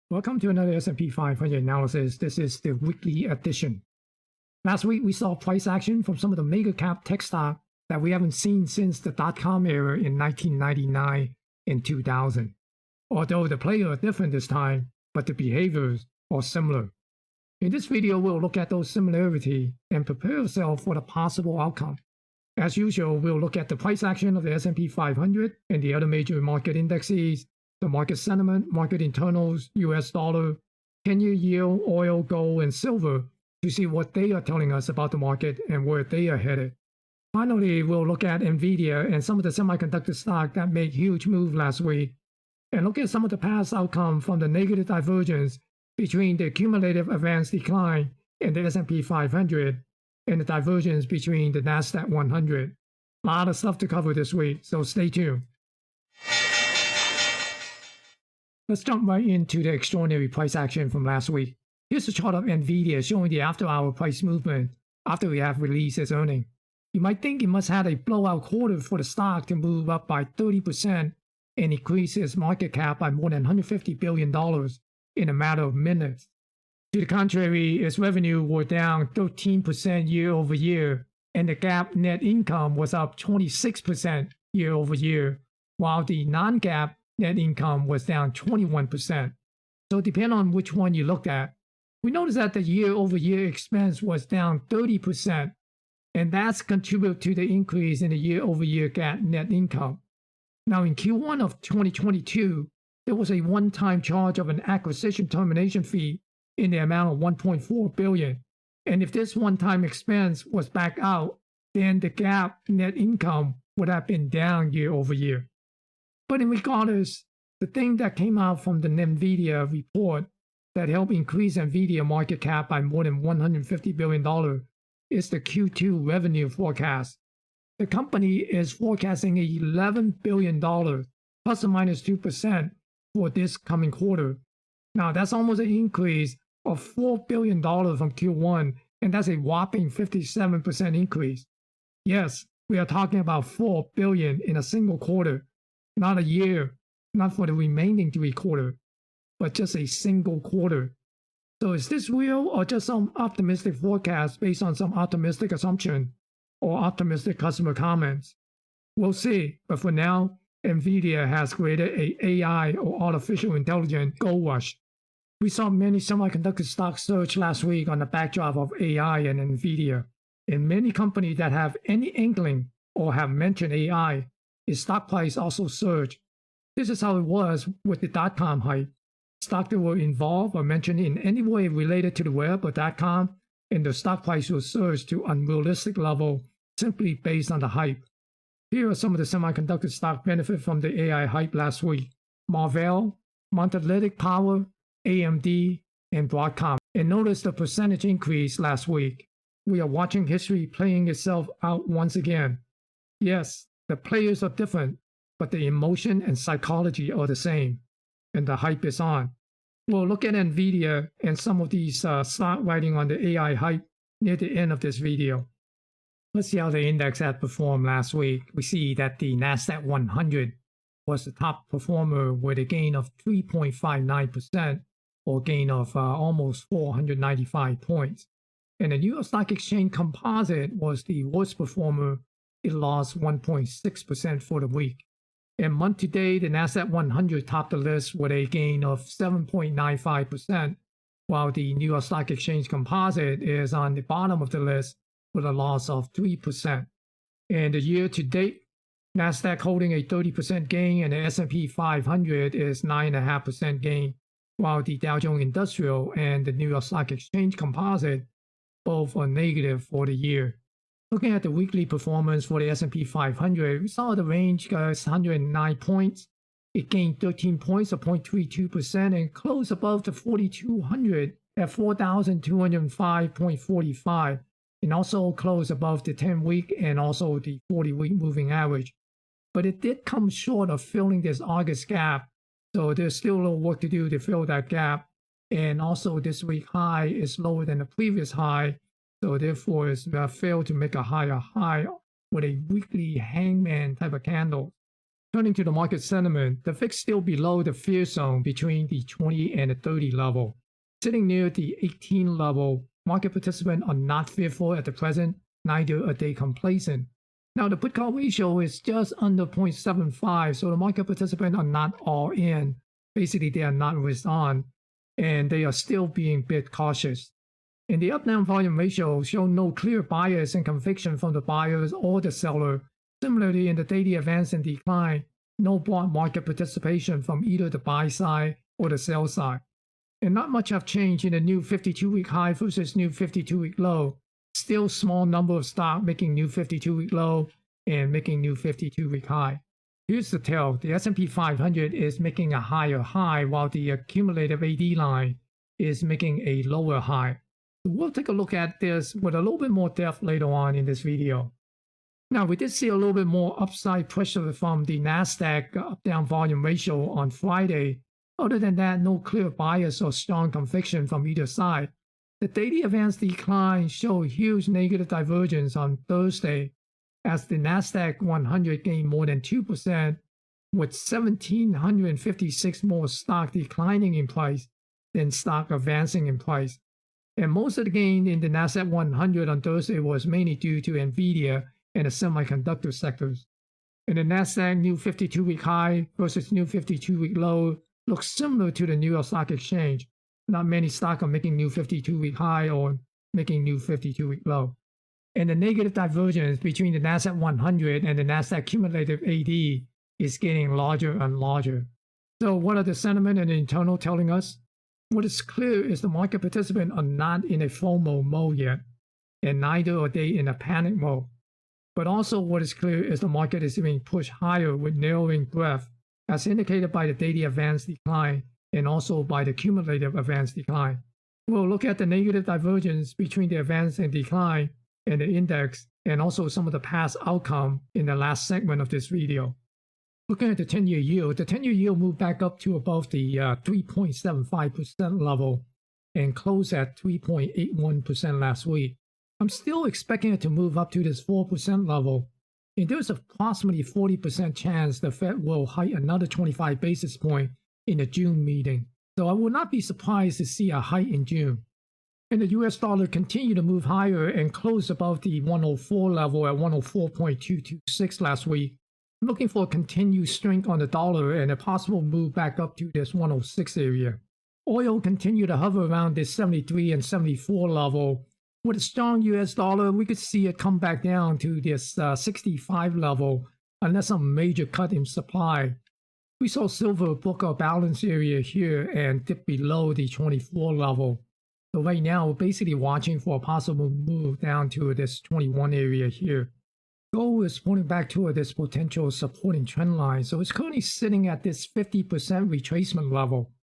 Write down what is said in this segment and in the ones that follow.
Welcome to another S&P 500 analysis. This is the weekly edition. Last week, we saw price action from some of the mega cap tech stock that we haven't seen since the dot-com era in 1999 and 2000. Although the players are different this time, but the behaviors are similar. In this video, we'll look at those similarities and prepare ourselves for the possible outcome. As usual, we'll look at the price action of the S&P 500 and the other major market indexes, the market sentiment, market internals, US dollar, 10-year yield, oil, gold, and silver to see what they are telling us about the market and where they are headed. Finally, we'll look at NVIDIA and some of the semiconductor stock that made huge moves last week, and look at some of the past outcome from the negative divergence between the cumulative advanced decline in the S&P 500 and the divergence between the NASDAQ 100. A lot of stuff to cover this week, so stay tuned. Let's jump right into the extraordinary price action from last week. Here's a chart of NVIDIA showing the after-hour price movement after we have released its earnings. You might think it must have had a blowout quarter for the stock to move up by 30% and increase its market cap by more than $150 billion in a matter of minutes. To the contrary, its revenue were down 13% year over year, and the GAAP net income was up 26% year over year, while the non-GAAP net income was down 21%. So depending on which one you looked at, we noticed that the year-over-year expense was down 30%, and that's contributed to the increase in the year-over-year GAAP net income. Now in Q1 of 2022, there was a one-time charge of an acquisition termination fee in the amount of $1.4 billion. And if this one-time expense was back out, then the GAAP net income would have been down year over year. But regardless, the thing that came out from the NVIDIA report that helped increase NVIDIA market cap by more than $150 billion is the Q2 revenue forecast. The company is forecasting $11 billion, plus or minus 2% for this coming quarter. Now, that's almost an increase of $4 billion from Q1, and that's a whopping 57% increase. Yes, we are talking about $4 billion in a single quarter. Not a year, not for the remaining 3 quarters, but just a single quarter. So is this real or just some optimistic forecast based on some optimistic assumption or optimistic customer comments? We'll see, but for now, NVIDIA has created a AI or artificial intelligence gold rush. We saw many semiconductor stocks surge last week on the backdrop of AI and NVIDIA, and many companies that have any inkling or have mentioned AI, its stock price also surged. This is how it was with the dot-com hype. Stocks that were involved or mentioned in any way related to the web or dot-com, and the stock price will surge to unrealistic level simply based on the hype. Here are some of the semiconductor stock benefit from the AI hype last week: Marvell, Monolithic Power, AMD, and Broadcom. And notice the percentage increase last week. We are watching history playing itself out once again. Yes, the players are different, but the emotion and psychology are the same, and the hype is on. We'll look at NVIDIA and some of these stock writing on the AI hype near the end of this video. Let's see how the index had performed last week. We see that the NASDAQ 100 was the top performer with a gain of 3.59%, or gain of almost 495 points. And the New York Stock Exchange Composite was the worst performer. It lost 1.6% for the week. And month to date, the NASDAQ 100 topped the list with a gain of 7.95%, while the New York Stock Exchange Composite is on the bottom of the list with a loss of 3%. And the year to date, NASDAQ holding a 30% gain, and the S&P 500 is 9.5% gain, while the Dow Jones Industrial and the New York Stock Exchange Composite both are negative for the year. Looking at the weekly performance for the S&P 500, we saw the range goes 109 points. It gained 13 points, or 0.32%, and closed above the 4,200 at 4,205.45, and also closed above the 10-week and also the 40-week moving average. But it did come short of filling this August gap, so there's still a little work to do to fill that gap. And also this week high is lower than the previous high, so therefore it's failed to make a higher high with a weekly hangman type of candle. Turning to the market sentiment, the VIX still below the fear zone between the 20 and the 30 level. Sitting near the 18 level, market participants are not fearful at the present, neither are they complacent. Now the put-call ratio is just under 0.75, so the market participants are not all in. Basically, they are not risk on, and they are still being bit cautious. And the up-down volume ratio shows no clear bias and conviction from the buyers or the seller. Similarly, in the daily advance and decline, no broad market participation from either the buy side or the sell side. And not much have changed in the new 52-week high versus new 52-week low. Still small number of stock making new 52-week low and making new 52-week high. Here's the tell. The SP 500 is making a higher high while the cumulative AD line is making a lower high. We'll take a look at this with a little bit more depth later on in this video. Now, we did see a little bit more upside pressure from the NASDAQ up-down volume ratio on Friday. Other than that, no clear bias or strong conviction from either side. The daily advance decline showed huge negative divergence on Thursday as the NASDAQ 100 gained more than 2%, with 1,756 more stock declining in price than stock advancing in price. And most of the gain in the NASDAQ 100 on Thursday was mainly due to NVIDIA and the semiconductor sectors. And the NASDAQ new 52-week high versus new 52-week low looks similar to the New York Stock Exchange. Not many stocks are making new 52-week high or making new 52-week low. And the negative divergence between the NASDAQ 100 and the NASDAQ cumulative AD is getting larger and larger. So what are the sentiment and the internal telling us? What is clear is the market participants are not in a FOMO mode yet, and neither are they in a panic mode. But also what is clear is the market is being pushed higher with narrowing breadth, as indicated by the daily advance decline and also by the cumulative advance decline. We'll look at the negative divergence between the advance and decline and the index, and also some of the past outcome in the last segment of this video. Looking at the 10-year yield, the 10-year yield moved back up to above the 3.75% level and closed at 3.81% last week. I'm still expecting it to move up to this 4% level, and there's approximately 40% chance the Fed will hike another 25 basis points in the June meeting. So I will not be surprised to see a hike in June. And the US dollar continued to move higher and closed above the 104 level at 104.226 last week. I'm looking for a continued strength on the dollar and a possible move back up to this 106 area. Oil continued to hover around this 73 and 74 level. With a strong US dollar, we could see it come back down to this 65 level unless some major cut in supply. We saw silver book a balance area here and dip below the 24 level. So right now, we're basically watching for a possible move down to this 21 area here. Gold is pointing back toward this potential supporting trend line, so it's currently sitting at this 50% retracement level.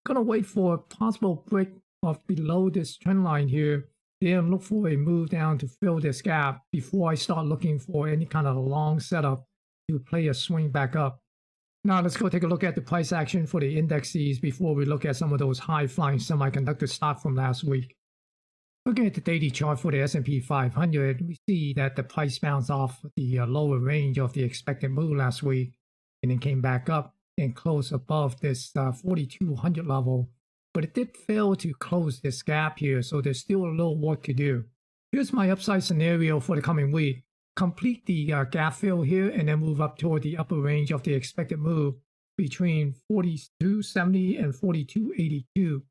Gonna wait for a possible break of below this trend line here, then look for a move down to fill this gap before I start looking for any kind of a long setup to play a swing back up. Now let's go take a look at the price action for the indexes before we look at some of those high-flying semiconductor stock from last week. Looking at the daily chart for the S&P 500, we see that the price bounced off the lower range of the expected move last week and then came back up and closed above this 4,200 level. But it did fail to close this gap here, so there's still a little work to do. Here's my upside scenario for the coming week. Complete the gap fill here and then move up toward the upper range of the expected move between 4270 and 4282.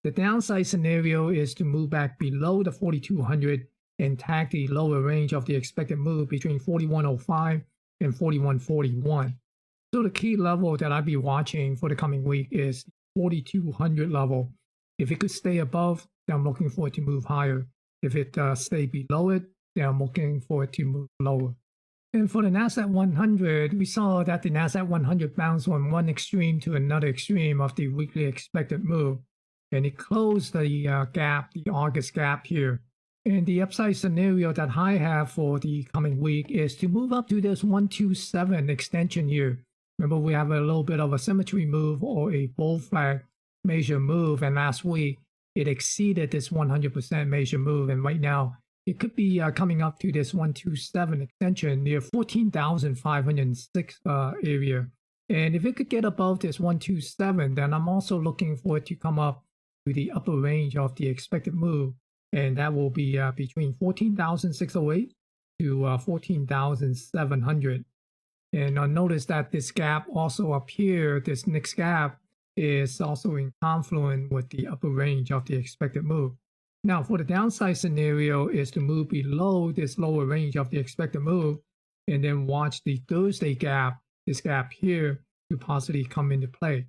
The downside scenario is to move back below the 4200 and tag the lower range of the expected move between 4105 and 4141. So the key level that I'll be watching for the coming week is 4200 level. If it could stay above, then I'm looking for it to move higher. If it stay below it, then I'm looking for it to move lower. And for the NASDAQ 100, we saw that the NASDAQ 100 bounced from one extreme to another extreme of the weekly expected move. And it closed the gap, the August gap here. And the upside scenario that I have for the coming week is to move up to this 127 extension here. Remember, we have a little bit of a symmetry move or a bull flag major move, and last week it exceeded this 100% major move, and right now it could be coming up to this 127 extension near 14,506 area. And if it could get above this 127, then I'm also looking for it to come up to the upper range of the expected move. And that will be between 14,608 to 14,700. And notice that this gap also up here, this next gap, is also in confluence with the upper range of the expected move. Now, for the downside scenario is to move below this lower range of the expected move and then watch the Thursday gap, this gap here, to possibly come into play.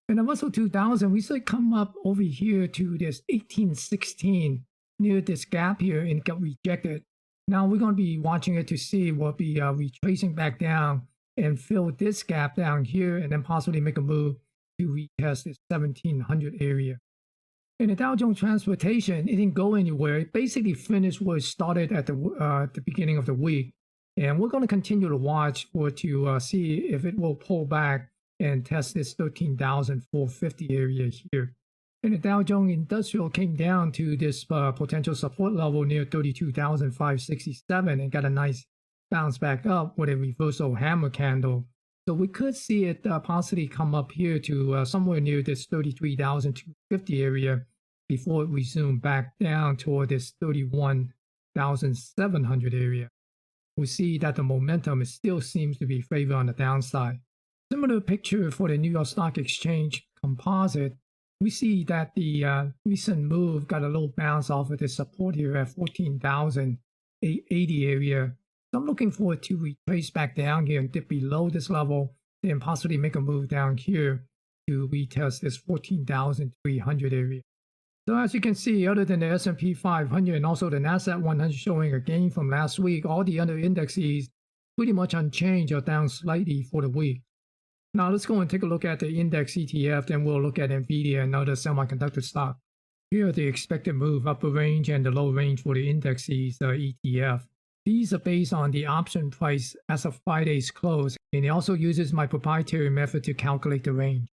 And the Russell 2000, we said come up over here to this 1816 near this gap here and got rejected. Now we're going to be watching it to see what be retracing back down and fill this gap down here and then possibly make a move to retest this 1700 area. In the Dow Jones Transportation, it didn't go anywhere. It basically finished where it started at the beginning of the week. And we're going to continue to watch for it to see if it will pull back and test this 13,450 area here. And the Dow Jones Industrial came down to this potential support level near 32,567 and got a nice bounce back up with a reversal hammer candle. So we could see it possibly come up here to somewhere near this 33,250 area before it resumed back down toward this 31,700 area. We see that the momentum still seems to be favored on the downside. Similar picture for the New York Stock Exchange Composite. We see that the recent move got a little bounce off of the support here at 14,880 area. So I'm looking forward to retrace back down here and dip below this level, then possibly make a move down here to retest this 14,300 area. So as you can see, other than the SP 500 and also the Nasdaq 100 showing a gain from last week, all the other indexes pretty much unchanged or down slightly for the week. Now let's go and take a look at the index ETF, then we'll look at NVIDIA and other semiconductor stock. Here are the expected move, upper range and the low range for the indexes ETF. These are based on the option price as of Friday's close, and it also uses my proprietary method to calculate the range.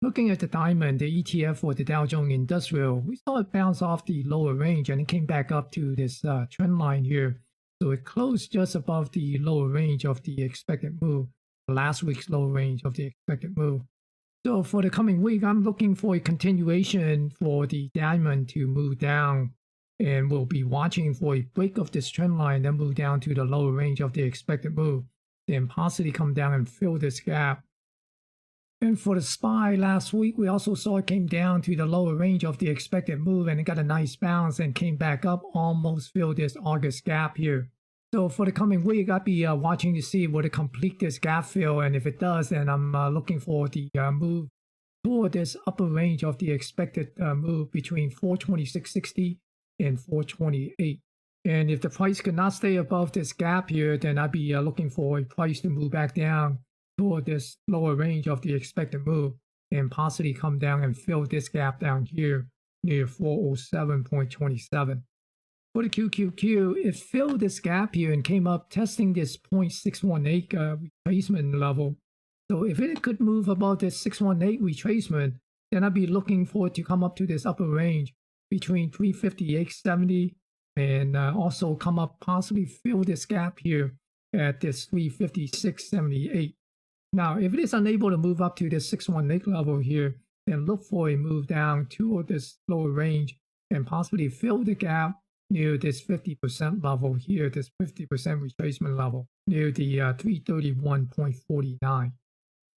Looking at the diamond, the ETF for the Dow Jones Industrial, we saw it bounce off the lower range and it came back up to this trend line here. So it closed just above the lower range of the expected move, last week's lower range of the expected move. So for the coming week, I'm looking for a continuation for the diamond to move down, and we'll be watching for a break of this trend line, then move down to the lower range of the expected move, then possibly come down and fill this gap. And for the SPY last week, we also saw it came down to the lower range of the expected move and it got a nice bounce and came back up, almost filled this August gap here. So for the coming week, I'll be watching to see will it complete this gap fill, and if it does, then I'm looking for the move toward this upper range of the expected move between 426.60 and 428. And if the price could not stay above this gap here, then I'd be looking for a price to move back down toward this lower range of the expected move and possibly come down and fill this gap down here near 407.27. For the QQQ, it filled this gap here and came up testing this 0.618 retracement level. So if it could move above this 618 retracement, then I'd be looking for it to come up to this upper range between 358.70 and also come up, possibly fill this gap here at this 356.78. Now, if it is unable to move up to this 618 level here, then look for a move down toward this lower range and possibly fill the gap near this 50% level here, this 50% retracement level near the 331.49.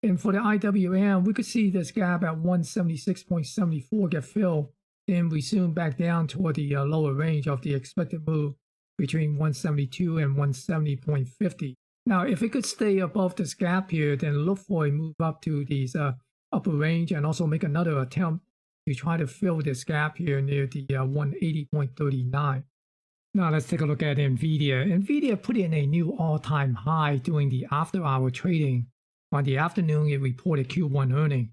And for the IWM, we could see this gap at 176.74 get filled, then resume back down toward the lower range of the expected move between 172 and 170.50. Now, if it could stay above this gap here, then look for a move up to these upper range and also make another attempt to try to fill this gap here near the 180.39. Now, let's take a look at NVIDIA. NVIDIA put in a new all-time high during the after-hour trading. On the afternoon, it reported Q1 earnings.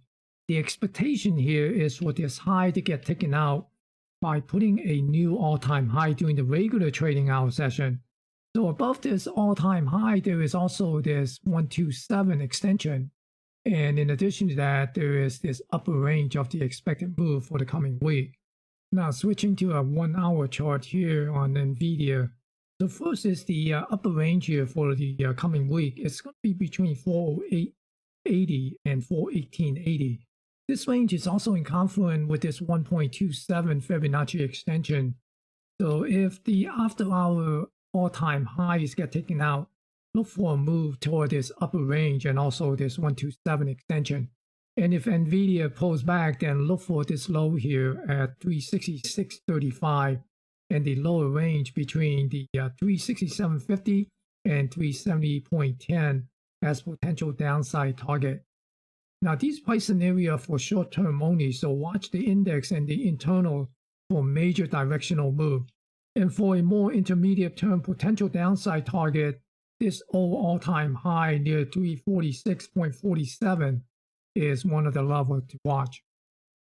The expectation here is for this high to get taken out by putting a new all-time high during the regular trading hour session. So above this all-time high, there is also this 127 extension. And in addition to that, there is this upper range of the expected move for the coming week. Now switching to a 1 hour chart here on NVIDIA. So first is the upper range here for the coming week. It's going to be between 408.80 and 418.80. This range is also in confluence with this 1.27 Fibonacci extension. So if the after hour all-time highs get taken out, look for a move toward this upper range and also this 127 extension. And if NVIDIA pulls back, then look for this low here at 366.35 and the lower range between the 367.50 and 370.10 as potential downside target. Now, these price scenarios are for short term only, so watch the index and the internal for major directional move. And for a more intermediate term potential downside target, this all-time high near 346.47 is one of the levels to watch.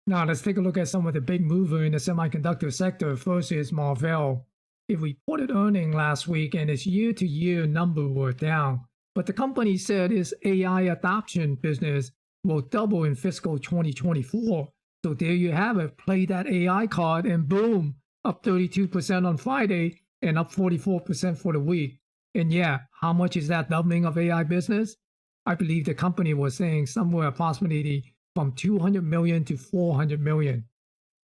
Now let's take a look at some of the big mover in the semiconductor sector. First is Marvell. It reported earnings last week and its year-to-year number were down, but the company said its AI adoption business will double in fiscal 2024. So there you have it. Play that AI card and boom, up 32% on Friday and up 44% for the week. And yeah, how much is that doubling of AI business? I believe the company was saying somewhere approximately from 200 million to 400 million.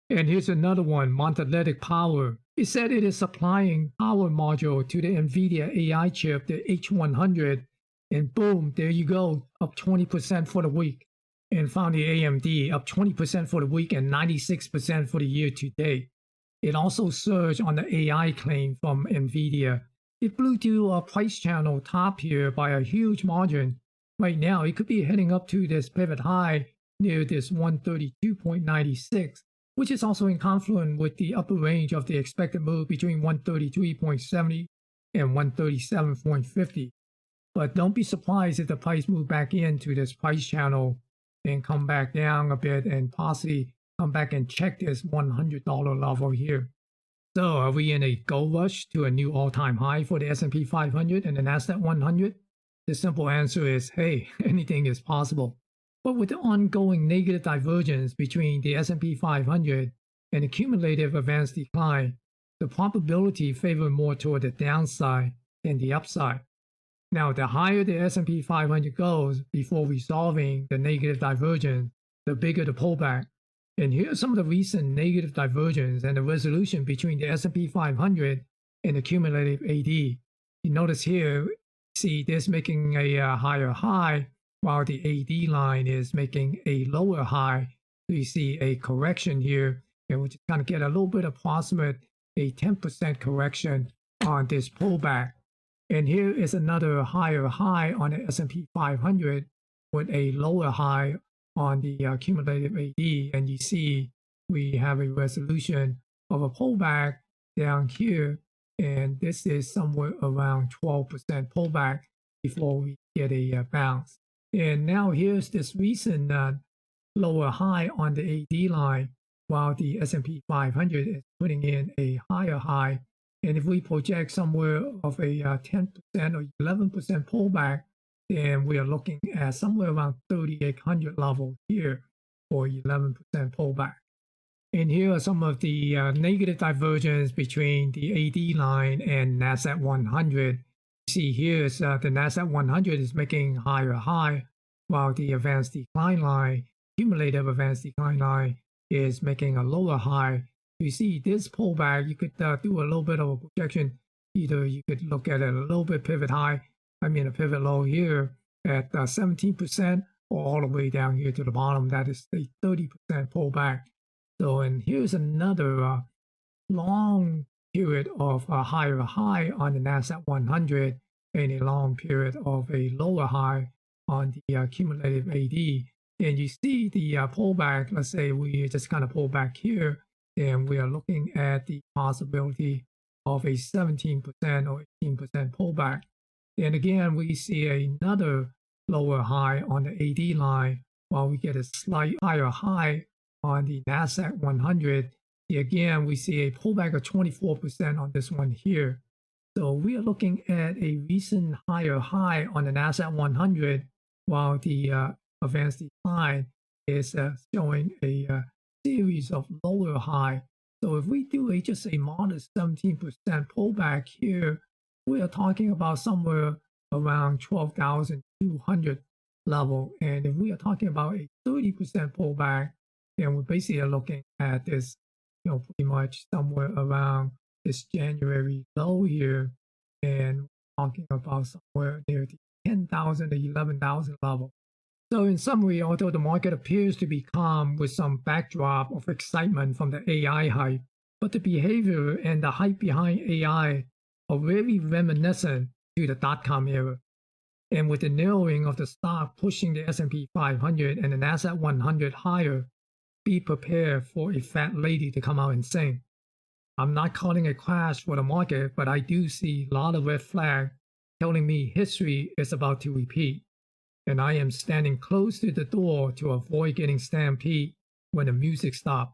And here's another one, Monolithic Power. It said it is supplying power module to the NVIDIA AI chip, the H100, and boom, there you go, up 20% for the week. And finally, AMD up 20% for the week and 96% for the year to date. It also surged on the AI claim from NVIDIA. It blew to a price channel top here by a huge margin. Right now, it could be heading up to this pivot high near this 132.96, which is also in confluence with the upper range of the expected move between 133.70 and 137.50. But don't be surprised if the price move back into this price channel and come back down a bit and possibly come back and check this $100 level here. So are we in a gold rush to a new all-time high for the S&P 500 and the Nasdaq 100? The simple answer is, hey, anything is possible. But with the ongoing negative divergence between the S&P 500 and the cumulative advanced decline, the probability favor more toward the downside than the upside. Now, the higher the S&P 500 goes before resolving the negative divergence, the bigger the pullback. And here are some of the recent negative divergence and the resolution between the S&P 500 and the cumulative AD. You notice here, see this making a higher high, while the AD line is making a lower high. So you see a correction here, and we just kind of get a little bit approximate, a 10% correction on this pullback. And here is another higher high on the S&P 500 with a lower high on the cumulative AD. And you see we have a resolution of a pullback down here. And this is somewhere around 12% pullback before we get a bounce. And now here's this recent lower high on the AD line, while the S&P 500 is putting in a higher high. And if we project somewhere of a 10% or 11% pullback, then we are looking at somewhere around 3,800 level here for 11% pullback. And here are some of the negative divergence between the AD line and Nasdaq 100. You see here is the Nasdaq 100 is making higher high, while the advanced decline line, cumulative advanced decline line, is making a lower high. You see this pullback, you could do a little bit of a projection. Either you could look at a little bit pivot high, a pivot low here at 17%, or all the way down here to the bottom. That is a 30% pullback. So, and here's another long period of a higher high on the Nasdaq 100 and a long period of a lower high on the cumulative AD. And you see the pullback, let's say we just kind of pull back here, and we are looking at the possibility of a 17% or 18% pullback. And again, we see another lower high on the AD line, while we get a slight higher high on the Nasdaq 100. Again, we see a pullback of 24% on this one here. So we are looking at a recent higher high on the Nasdaq 100, while the advanced decline is showing a series of lower high So if we do just a modest 17% pullback here, we are talking about somewhere around 12,200 level. And if we are talking about a 30% pullback, then we basically are looking at this, pretty much somewhere around this January low here, and talking about somewhere near the 10,000 to 11,000 level. So in summary, although the market appears to be calm with some backdrop of excitement from the AI hype, but the behavior and the hype behind AI are very reminiscent to the dotcom era. And with the narrowing of the stock pushing the SP 500 and the Nasdaq 100 higher, be prepared for a fat lady to come out and sing. I'm not calling a crash for the market, but I do see a lot of red flag telling me history is about to repeat. And I am standing close to the door to avoid getting stampede when the music stops.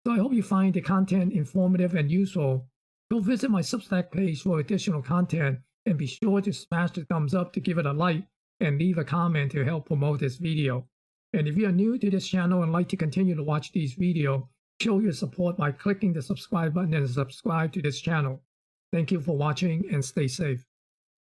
So I hope you find the content informative and useful. Go visit my Substack page for additional content and be sure to smash the thumbs up to give it a like and leave a comment to help promote this video. And if you are new to this channel and like to continue to watch these videos, show your support by clicking the subscribe button and subscribe to this channel. Thank you for watching and stay safe.